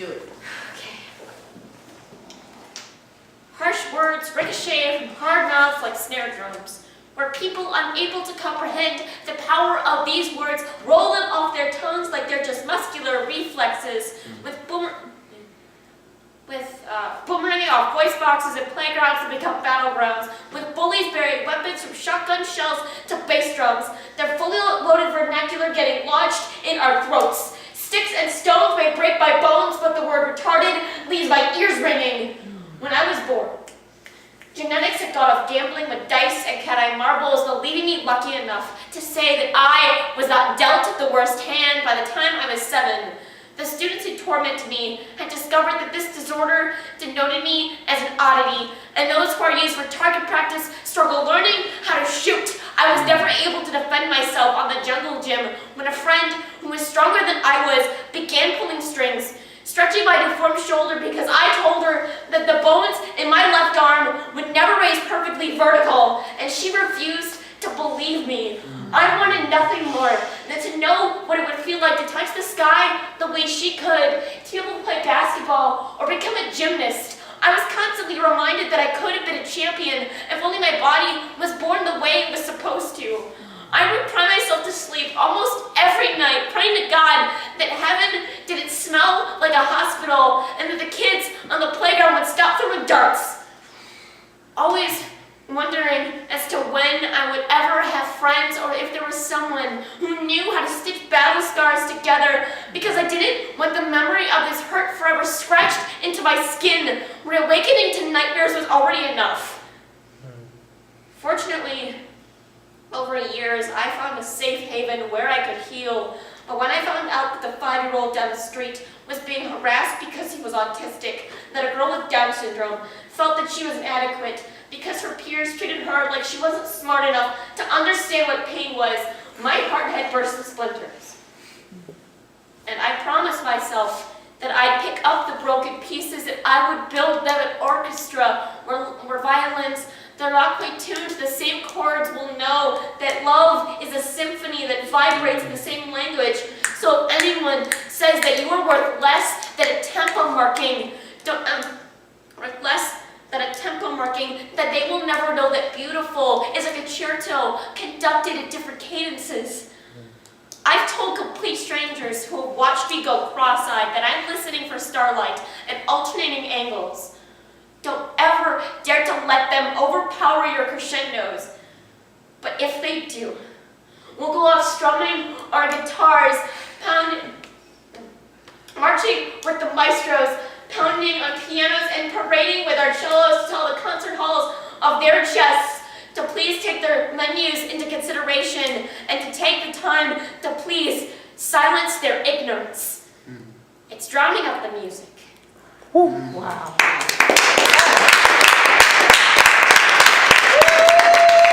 Do it. Okay. Harsh words ricochet from hard mouths like snare drums, where people unable to comprehend the power of these words roll them off their tongues like they're just muscular reflexes, with boomeranging off voice boxes and playgrounds that become battlegrounds, with bullies burying weapons from shotgun shells to bass drums, their fully loaded vernacular getting lodged in our throats. Sticks and stones may break my bones, but the word retarded leaves my ears ringing. When I was born, genetics had got off gambling with dice and cat-eye marbles, though leaving me lucky enough to say that I was not dealt the worst hand by the time I was 7. The students who tormented me had discovered that this disorder denoted me as an oddity, and those who are used for target practice struggle learning how to shoot. I was never able to defend myself on the jungle gym when a friend who was stronger than I was began pulling strings, stretching my deformed shoulder because I told her that the bones in my left arm would never raise perfectly vertical, and she refused to believe me. I wanted nothing more than to know what it would feel like to touch the sky the way she could, to be able to play basketball or become a gymnast. I was constantly reminded that I could have been a champion if only my body was born the way it was supposed to. I would cry myself to sleep almost every night, praying to God that heaven didn't smell like a hospital and that the kids on the playground would stop throwing darts. Always wondering as to when I would ever have friends or if there was someone who knew how to stitch battle scars together, because I didn't want the memory of this hurt forever scratched into my skin, where awakening to nightmares was already enough. Fortunately, over the years, I found a safe haven where I could heal, but when I found out that the 5-year-old down the street was being harassed because he was autistic, that a girl with Down syndrome felt that she was inadequate because her peers treated her like she wasn't smart enough to understand what pain was, my heart had burst to splinters. And I promised myself that I'd pick up the broken pieces and I would build them an orchestra where violins that are not quite tuned to the same chords will know that love is a symphony that vibrates in the same language. So if anyone says that you are worth less than a tempo marking, that they will never know that beautiful is a concerto conducted at different cadences. I've told complete strangers who have watched me go cross-eyed that I'm listening for starlight at alternating angles. Don't ever dare to let them overpower your crescendos. But if they do, we'll go off strumming our guitars, marching with the maestros, pounding on pianos and parading with our cellos to tell the concert halls of their chests to please take their menus into consideration and to take the time to please silence their ignorance. It's drowning out the music. Wow.